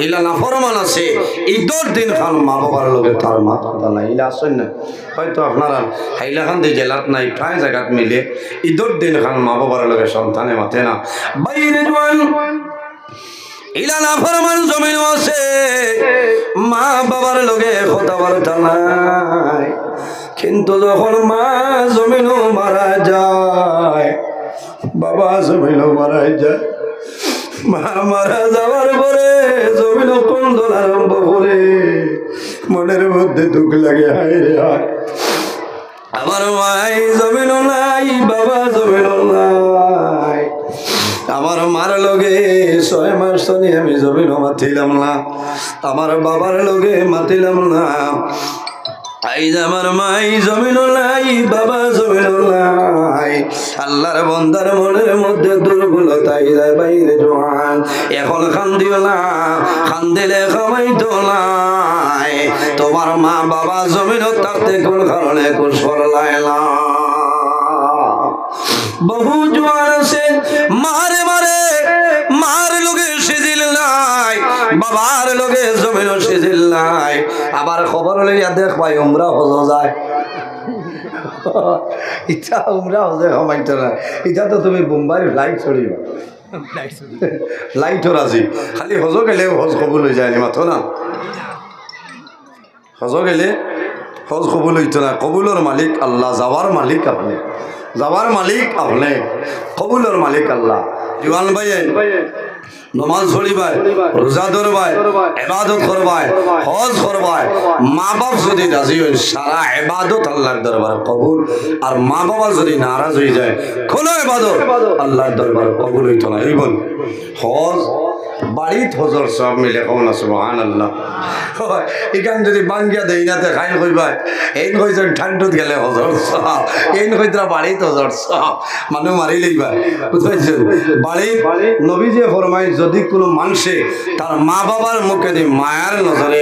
ইলা নাফরমান আছে ঈদের দিন খান মা বাবার লগে তার মাথা নাই ইলা আসেন না হয়তো আপনারা হাইলাকান্দি জেলাত নাই প্রায় জায়গাত মিলে ঈদের দিন খান মা বাবার লগে সন্তানে মাতে না বাইরে জওয়ান ইলা নাফরমান জমিন আছে মা বাবার লগে কথা বলতা নাই কিন্তু যখন মা জমিনও মারা যায় বাবা জমিনও মারা যায় মা মারা যাওয়ার পরে জমিন কন্দন আরম্ভ করে মনের মধ্যে দুঃখ লাগে হায় রে হায় আমার মাই জমিন নাই বাবা জমিন নাই আমার মার লগে 6 মাস ধরে আমি জমিন মাতিলাম না আমার বাবার লগে মাতিলাম না আইজ আমার মাই জমিন নাই বাবা জমিন নাই আল্লাহর বান্দার মনের মধ্যে দুর্বলতা যায় বাইরে জোয়ান এখন কান্দিও না কান্দিলে কামাইতো নাই তোমার মা বাবা জমিন থাকতে কোন কারণে কোন সরলায় না বহু জোয়ান আছে মারে মারে মার লোকে সিজিল নাই বাবার লোকে জমিন সিজিল নাই আবার খবর লইয়া দেখ ভাই উমরা হজ যায় ইচ্ছা উমরা হজে কমাইতো না ইচ্ছা তো তুমি বোম্বাইয়ের লাইট ছড়িবা লাইটও রাজি খালি হজ গেলে হজ কবুল হয়ে যায়নি মাথো না হজ গেলে হজ কবুল হইতো না কবুলের মালিক আল্লাহ যাওয়ার মালিক আপনি যাওয়ার মালিক আপনি কবুলের মালিক আল্লাহ জওয়ান ভাই নমাজ পড়িবাই রোজা ধরবাই ইবাদত করবাই হজ করবাই মা বাপ যদি রাজি হয় সারা ইবাদত আল্লাহর দরবারে কবুল আর মা বাবা যদি নারাজ হয়ে যায় কোন ইবাদত আল্লাহর দরবারে কবুল হইতো না এই বল হজ বাড়িত হজর সব মিলে কোন সুবহানাল্লাহ এখান যদি বাঙ্গিয়া দেই না খাই কইবাই এই কইছেন ঠান্ডুত গেলে হজর সব এই কইতরা বাড়িত হজর সব মানুষ মারি লইবা বুঝাইছেন বাড়ি নবীজি ফরমাই যদি কোনো মানুষে তার মা বাবার মুখে দিয়ে মায়ার নজরে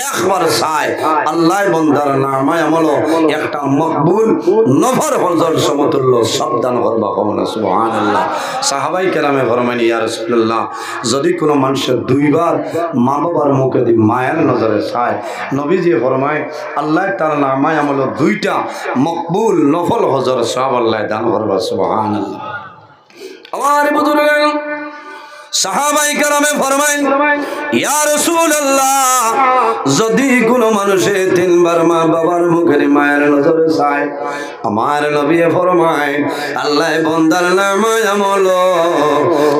একবার চায় আল্লাহ বন্দার নামায় আমল একটা মকবুল নফর হজর সমতুল্য সাবধান করবা কমনা সুবহানাল্লাহ সাহাবাই কেরামে ফরমাইন ইয়া রাসূলুল্লাহ যদি কোনো মানুষের দুইবার মা বাবার মুখে দিয়ে মায়ার নজরে চায় নবীজি ফরমায় আল্লাহ তার নামায় আমল দুইটা মকবুল নফল হজর সব আল্লাহ দান করবা সুবহানাল্লাহ আমার বুজুর্গ সাহাবাই কেরামে ফরমাইন ইয়া রাসূলুল্লাহ যদি কোনো মানুষে 3 বার মা বাবার মুখের মায়ের নজরে চায় আমার নবী ফরমায় আল্লাহ বান্দার নামে আমল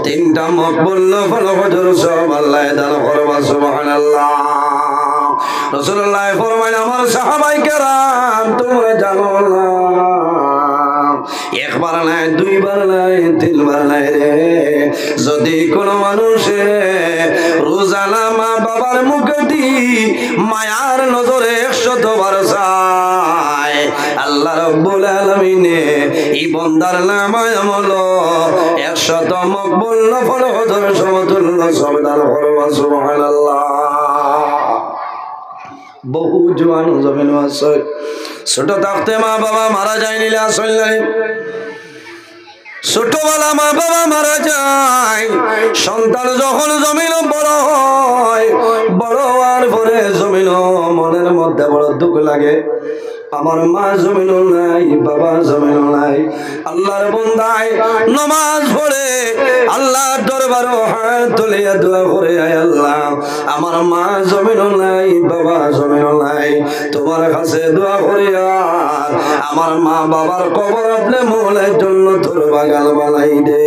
3টা মকবুল নফল হজর সব আল্লাহ দান করবা সুবহানাল্লাহ রাসূলুল্লাহ ফরমাইন আমার সাহাবাই কেরাম তোমরা জানো না একবার নাই দুইবার নাই 3বার নাই রে যদি কোনো মানুষে রোজানা মা বাবার মুখে দি মায়ার নজরে 100 বার চায় আল্লাহ রাব্বুল আলামিনে এই বান্দার নামায় আমল 100 মকবুল নফল হজর সমতুল্য সবদান করবা সুবহানাল্লাহ বহু জওয়ান জমিন আছে ছোট থাকতে মা বাবা মারা যায়নি আসল নাই ছোটবেলা মা বাবা মারা যায় সন্তান যখন জমিন বড় হয় বড় হওয়ার পরে জমিন মনের মধ্যে বড় দুঃখ লাগে আমার মা জমিন নাই বাবা জমিন নাই আল্লাহর বান্দায় নামাজ পড়ে আল্লাহর দরবারে হাত তুলিয়া দোয়া করে আয় আল্লাহ আমার মা জমিন নাই বাবা জমিন নাই তোমার কাছে দোয়া করি আমার মা বাবার কবর আপনি মোলের জন্য তোর বাগান বানাই দে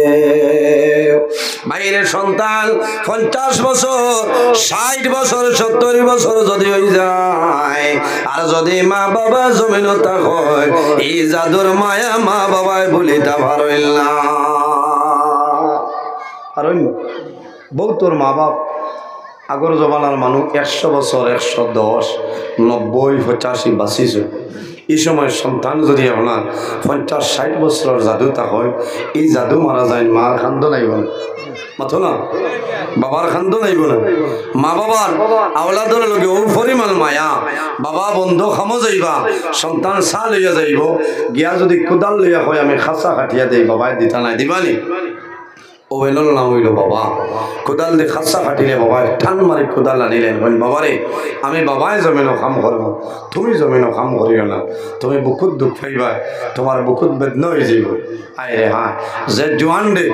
বাইরের সন্তান 50 বছর 60 বছর 70 বছর যদি হয়ে যায় আর যদি মা বাবা জমিন হয় এই জাদুর মায়া মা বাবায় বলিতে পারইল না আর বউ তোর মা বাপ আগর জমানার মানুষ 100 বছর 110 90 85 বাঁচিছে এই সময় সন্তান যদি আপনার 50-60 বছরের জাদু তা হয় এই জাদু মারা যায় মার খান্দ নাইব না মাথো না বাবার খান্দ নাইব না মা বাবার আওলাদর লগে ও পরিমাণ মায়া বাবা বন্ধ খামো যাইবা সন্তান চা লইয়া যাইব গিয়া যদি কোদাল লইয়া হয় আমি খাঁচা কাটিয়া দেই বাবাই দিতা নাই দিবানি ও বেলল নাম হইল বাবা কোদাল দিয়ে খাসা কাটিলে বাবা টান মারি কোদাল আনিলেন বলেন বাবারে আমি বাবাই জমিনও কাম করব তুমি জমিনও কাম করিও না তুমি বুকুত দুঃখ পাইবা তোমার বুকুত বেদনা হয়ে যাইব আয় রে হ্যাঁ যে জোয়ান দে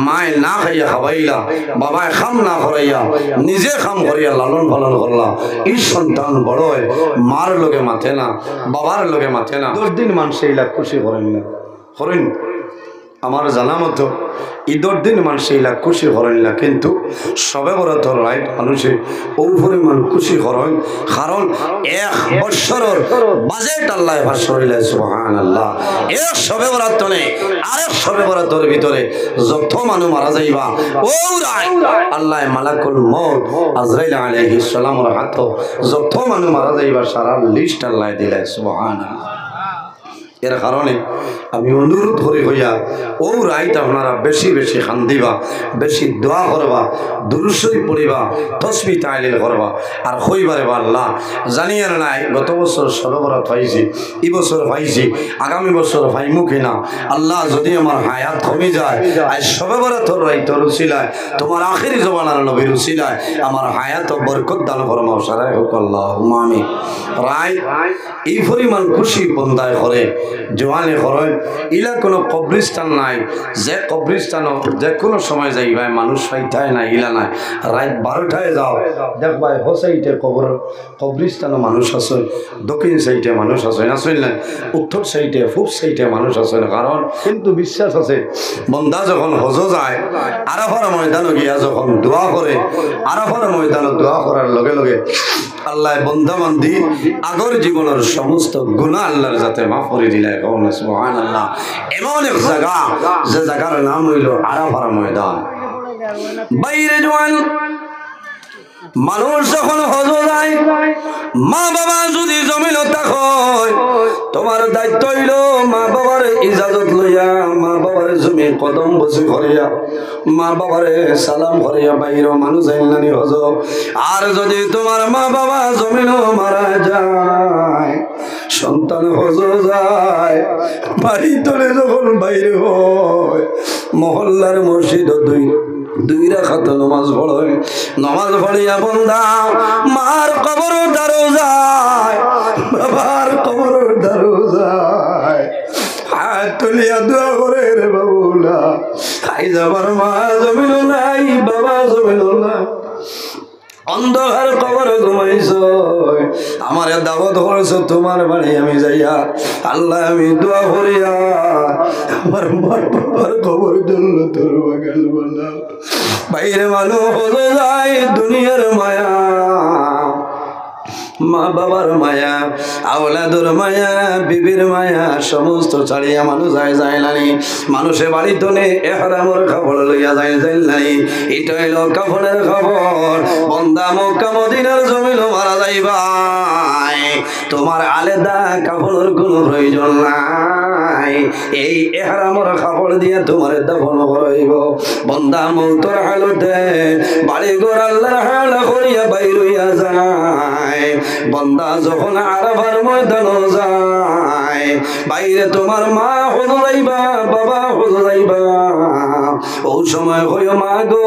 মায় না খাইয়া খাবাইলা বাবায় খাম না করাইয়া নিজে খাম করিয়া লালন পালন করলা এই সন্তান বড় হয় মার লগে মাথে না বাবার লগে মাথে না 10 দিন মানুষ এইলা খুশি করেন না করেন আমার জানা মতো ঈদের দিন মানুষ এইলা খুশি করেন না কিন্তু সবে বরাতর রাইট মানুষে ও পরিমাণ খুশি করেন কারণ 1 বছরের বাজেট আল্লাহ ভাষণে সুবহানাল্লাহ এক সবে বরাত নেই আরেক সবে বরাতর ভিতরে যত মানুষ মারা যাইবা ও রাই আল্লাহ মালাকুল মউত আজরাইল আলাইহিস সালামের হাতে যত মানুষ মারা যাইবা সারা লিস্ট আল্লাহ দিলে সুবহানাল্লাহ এর কারণে আমি অনুরোধ করি হইয়া ও রাইত আপনারা বেশি বেশি খান্দিবা বেশি দোয়া করবা দুরূদ শরীফ পড়িবা তাসবিহ তাহলিল করবা আর হইবারে আল্লাহ জানিয়ার নাই গত বছর শবে বরাত পাইছি এই বছর পাইছি আগামী বছর পাইমু কিনা আল্লাহ যদি আমার হায়াত কমে যায় আজ শবে বরাতর রাইতর উসিলায় তোমার আখিরি জমানার নবীর উসিলায় আমার হায়াত বরকত দান ফরমাও সারাই হোক আল্লাহুম্মা আমিন রাই এই পরিমাণ খুশি বন্দায় করে জোয়ানে করেন ইলা কোনো কবরিস্তান নাই যে কবরিস্তান যে কোনো সময় যাইবাই মানুষ পাইতায় না ইলা নাই রাত 12টায় যাও দেখবাই হো সাইডে কবরিস্তানও মানুষ আছে দক্ষিণ সাইডে মানুষ আছে না শুনলেন উত্তর সাইডে পূব সাইডে মানুষ আছে কারণ কিন্তু বিশ্বাস আছে বন্দা যখন হজ যায় আরাফার ময়দানে গিয়া যখন দোয়া করে আরাফার ময়দানে দোয়া করার লগে লগে আল্লাহ বন্দা বান্দি আগর জীবনের সমস্ত গুনাহ আল্লাহর যাতে মাফ করে দিলে সুবহানাল্লাহ এমন এক জায়গা যে জায়গার নাম হইল আরাফার ময়দান বাইরে জওয়ান মানুষ যখন হজ যায় মা বাবা যদি জমিন থাকয় তোমার দায়িত্ব হইল মা বাবার ইজাজত লইয়া মা বাবার জমি কদম বসে করিয়া মা বাবারে সালাম করিয়া বাইরে মানুষ আইলানি হজ আর যদি তোমার মা বাবা জমিন মারা যায় সন্তান হজ যায় বাড়ি তোলে যখন বাইরে হয় মহল্লার মসজিদ দুই রাকাত নামাজ পড়ে নামাজ পড়িয়া বন্দা মার কবর দারো যায় বাবার কবর দারো যায় হাত তুলিয়া দোয়া করে রে বাবুলা খাই যাবার মা জমিন নাই বাবা জমিন নাই অন্ধকার কবর ঘুমাইছ আমার দাওয়াত করেছ তোমার বাড়ি আমি যাইয়া আল্লাহ আমি দোয়া করিয়া আমার মার বাবার কবর জন্য তোর বাগান বললাম বাইরে মানুষ হয়ে যায় দুনিয়ার মায়া মা বাবার মায়া আওলাদুর মায়া বিবির মায়া সমস্ত ছাড়িয়া মানুষ যায় নানি মানুষের বাড়ি তোলে এহরামর খবর লইয়া যায় নাই এটা হইল কাফনের খবর বন্দা মক্কা মদিনার জমিন মারা যাইবাই তোমার আলাদা কাফনের কোনো প্রয়োজন নাই এই এহরামর খবর দিয়ে তোমার দাফন করাইব বন্দা মৌতর হালতে বাড়ি ঘর আল্লাহর হাল করিয়া বাইর হইয়া যায় বন্দা যখন আরাফার ময়দান যায় বাইরে তোমার মা হলো যাইবা বাবা হলো যাইবা ও সময় হইও মা গো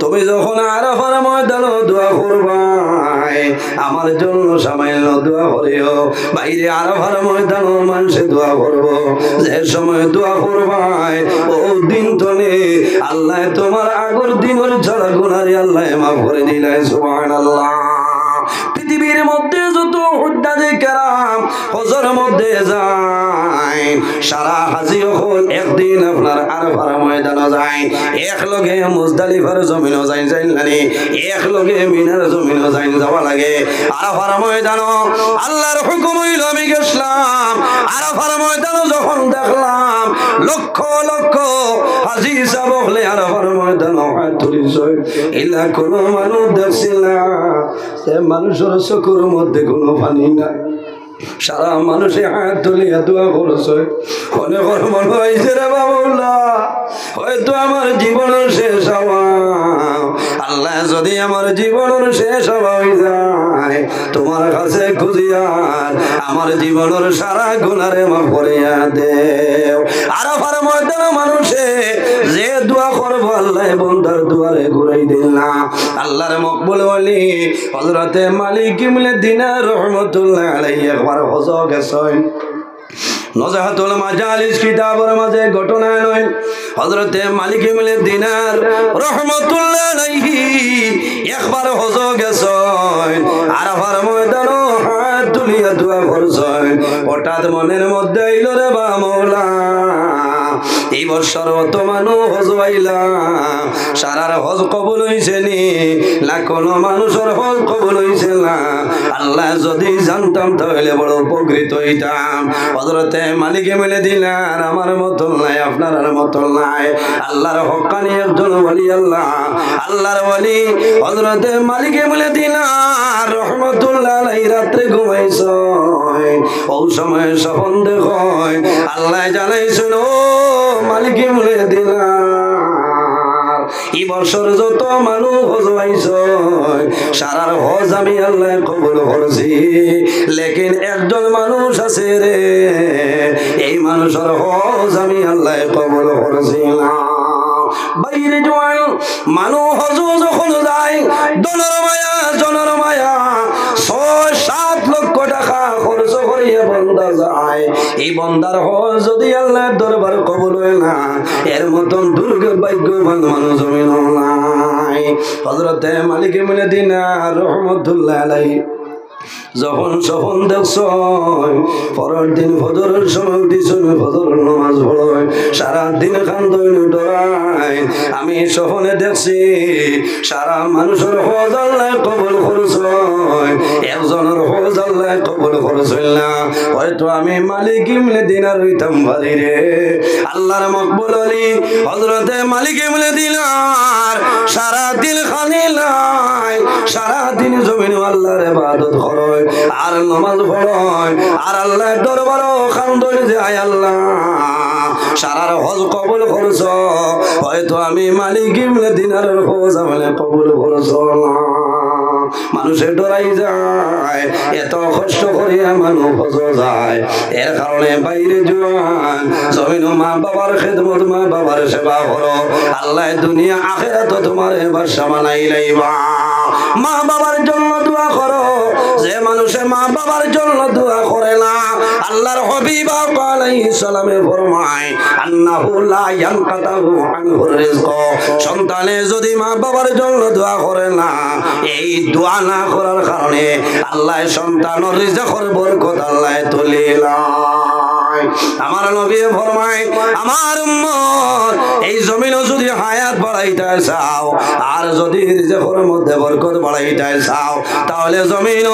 তুমি যখন আরাফার ময়দান দোয়া করবাই আমার জন্য সামান্য দোয়া করিও বাইরে আরাফার ময়দান মানুষে দোয়া করব যে সময় দোয়া করবাই ও দিন তনে আল্লাহ তোমার আগর দিনের ছাড়া গুনাহ আল্লাহ মাফ করে দিলে সুবহানাল্লাহ পৃথিবীর মধ্যে যত হুজ্জাজে কেরাম হজের মধ্যে যায় সারা হাজি হল একদিন আপনার আরাফার ময়দানে যায় এক লগে মুজদালিফার জমিনও যায় জানি এক লগে মিনার জমিনও যায় যাওয়া লাগে আরাফার ময়দানে আল্লাহর হুকুম হইল আমি গেছলাম আরাফার ময়দানে যখন দেখলাম লক্ষ লক্ষ হাজি সাহেব হলে আরাফার ময়দানে হাত তুলিছ এলা কোনো মানুষ দেখছিল না সে মানুষের চকুর মধ্যে কোনো পানি নাই সারা মানুষে হাত তুলিয়া দোয়া করছে অনেক মনে হয়েছে রে বাবুল্লাহ হয়তো আমার জীবনের শেষ হওয়া আল্লাহ যদি আমার জীবনের শেষ হয়ে যায় তোমার কাছে খুঁজিয়ার আমার জীবনের সারা গুনারে মাফ করিয়া দেও। আরাফার ময়দানে মানুষে যে দোয়া করবো আল্লাহ বন্দার দুয়ারে ঘুরাই দিল না। আল্লাহর মকবুল ওলি হযরতে মালিক ইবনে দিনার রহমাতুল্লাহ আলাইহি একবার হজ গেছেন। নজাহাতুল মাজালিস কিতাবের মাঝে ঘটনা নয়, হযরতে মালিক ইবনে দিনার রহমাতুল্লাহ আলাইহি একবার হজ গেছেন। আরাফার ময়দানে হাত তুলিয়া দোয়া করছেন। হঠাৎ মনের মধ্যে আইল রে বা মওলা, এই বছর অত মানুষ হজ আইলাম, সারার হজ কবুল হইছে নি না কোনো মানুষের হজ কবুল হইছে না? আল্লাহ যদি জানতাম তাহলে বড় উপকৃত হইতাম। হযরতে মালিক ইবনে দিনার আমার মতন নাই, আপনার মতন নাই, আল্লাহর হক্কানি একজন ওলি। আল্লাহর ওলি হযরতে মালিক ইবনে দিনার রহমাতুল্লাহ আলাইহি রাত্রে ঘুমাইছেন। ওই সময় স্বপ্ন দেখেন আল্লাহ জানাইছেন, ও মালিক ইবনে দিনার এই বছর যত মানুষ হজ আইছেন সারার হজ আমি আল্লাহ কবুল করছি, লেকিন একজন মানুষ আছে রে, এই মানুষের হজ আমি আল্লাহ কবুল করছি না। বাইরে জোয়ান মানুষ হজ যখন যায় দনের মায়া ৬-৭ লক্ষ টাকা খরচ করিয়া বন্দা যায়। এই বন্দার হজ যদি আল্লাহর দরবার কবুল হয় না, এর মতন দুর্ভাগ্যবান মানুষ জমিন নাই। হযরতে মালিক ইবনে দিনার রহমাতুল্লাহ আলাইহি যখন স্বপ্ন দেখছেন পরের দিন ফজরের সময় উঠিছেন, ফজরের নামাজ পড়েন, সারাদিন কান্দন ডরায়। আমি স্বপ্নে দেখছি সারা মানুষের হজ আল্লাহ কবুল করছেন, একজনের হজ আল্লাহ কবুল করছেন না। হয়তো আমি মালিক ইবনে দিনার হইতাম পারি রে। আল্লাহর মকবুল ওলি হযরতে মালিক ইবনে দিনার সারাদিন খালি নাই, সারাদিন জমিন আল্লাহর ইবাদত করেন আর নামাজ পড়েন আর আল্লাহর দরবারে কান্দন যায়, আল্লাহ সারার হজ কবুল করছ, হয়তো আমি মালিক ইবনে দিনারের হজ আমি কবুল করছ না। মানুষের ডরাই যায়, এত কষ্ট করিয়া মানুষ হজ যায়। এর কারণে বাইরে জোয়ান জমিন মা বাবার খেদমত, মা বাবার সেবা করো, আল্লাহ দুনিয়া আখিরাত তোমার এবার সামানাই লাইবা। মা বাবার জন্য দোয়া করো, যে মানুষে মা বাবার জন্য দোয়া করে না আল্লাহর হাবিব আলাইহিস সালামে ফরমায় আন্নাহু লা ইয়ানকাতাহু আনহুর রিজক। সন্তানে যদি মা বাবার জন্য দোয়া করে না, এই দোয়া না করার কারণে আল্লাহ সন্তানের রিজকের বরকত আল্লাহ তুলে লয়। আমার নবী ফরমায় আমার উম্মত এই জমিনে যদি হায়াত বাড়াইতে চাও আর যদি রিজকের মধ্যে বরকত বাড়াইতে চাও, তাহলে জমিন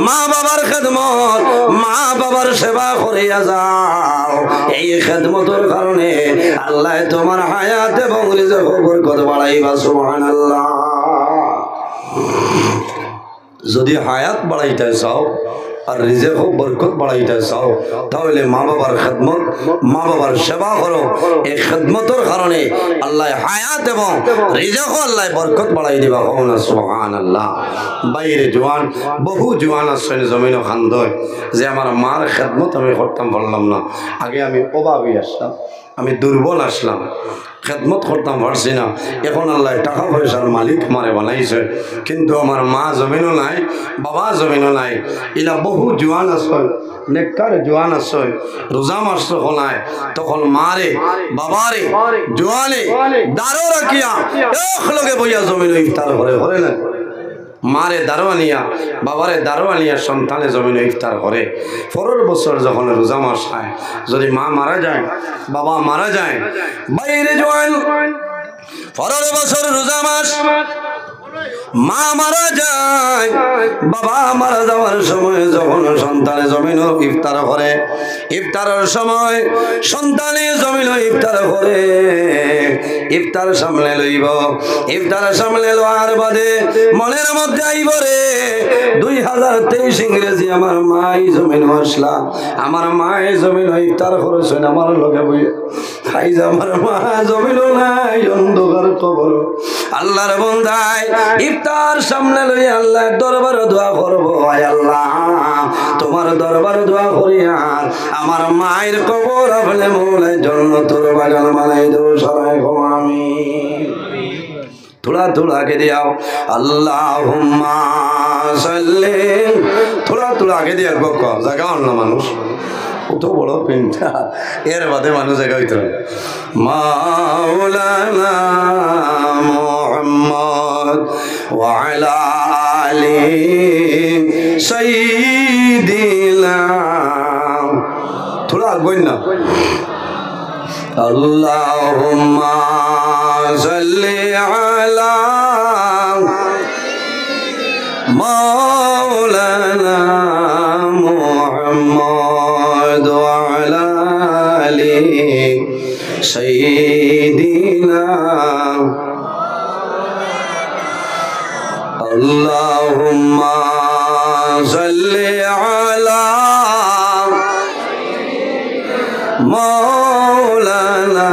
মা বাবার খেদমত, মা বাবার সেবা করিয়া যাও। এই খেদমতের কারণে আল্লাহ তোমার হায়াত এবং রিজকের বরকত বাড়াইবা। সুবহানাল্লাহ। যদি হায়াত বাড়াইতে চাও আর রিজেক বরকত বাড়াইতে চাও, তাহলে মা বাবার খেদমত, মা বাবার সেবা করো। এই খেদমতের কারণে আল্লাহ হায়াত এবং রিজেক আল্লাহ বরকত বাড়াই দিবা। সুবহানাল্লাহ। বাইরে জোয়ান বহু জোয়ান আসছেন জমিন খান্দয় যে আমার মার খেদমত আমি করতাম পারলাম না, আগে আমি অভাবী আসলাম, আমি দুর্বল আসলাম, খেদমত করতাম পারছি না, এখন আল্লাহ টাকা পয়সার মালিক মারে বানাইছে, কিন্তু আমার মা জমিনও নাই, বাবা জমিনও নাই। এলা বহু জোয়ান আসল, নেককার জোয়ান আসল, রোজা মাস হলায় তখন মারে বাবারে জোয়ানে দারো রাখিয়া একলগে বইয়া জমিন ইফতার করে করে না। মারে দারোয়ানিয়া বাবারে দারোয়ানিয়া সন্তানে জমিনে ইফতার করে। পরের বছর যখন রোজা মাস হয়, যদি মা মারা যায়, বাবা মারা যায়, বাইরে জোয়ান পরের বছর রোজা মাস মা মারা যায়, বাবা মারা যাওয়ার সময় যখন সন্তানে জমিন ইফতার করে, ইফতারের সময় সন্তানে জমিল ইফতার করে ইফতার সামনে লইব ইফতার সামনে লওয়ার বাদে মনের মধ্যে আইব রে 2023 ইংরেজি আমার মাই জমিন মশলা আমার মায়ে জমিন ইফতার করেছেন আমার লগে বই খাই যে আমার মা জমিন নাই অন্ধকার কবর আল্লাহর বান্দায় ইফতার সামনে লই আল্লাহর দরবারে দোয়া করব আয় আল্লাহ তোমার দরবারে দোয়া করি আর আমার মায়ের কবর আপনি মৌলায় জান্নাতুল বাগান বানাই দাও সবাই আমিন थोड़ा थोड़ा के दिया अल्लाहुम्मा सल्ली थोड़ा थोड़ा के दिया बक्का जगह ना मानुष तो बड़ा पिंटा यार बातें मानुष जगह इतना मौलाना मुहम्मद व अला आली सय्यिदिना थोड़ा बोल ना अल्लाहुम्मा सल्ली अला मौलाना मुहम्मद व अला आली सय्यिदिना अल्लाहुम्मा सल्ली अला मौलाना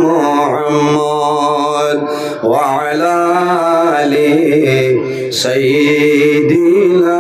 मुहम्मद व अला आली सय्यिदिना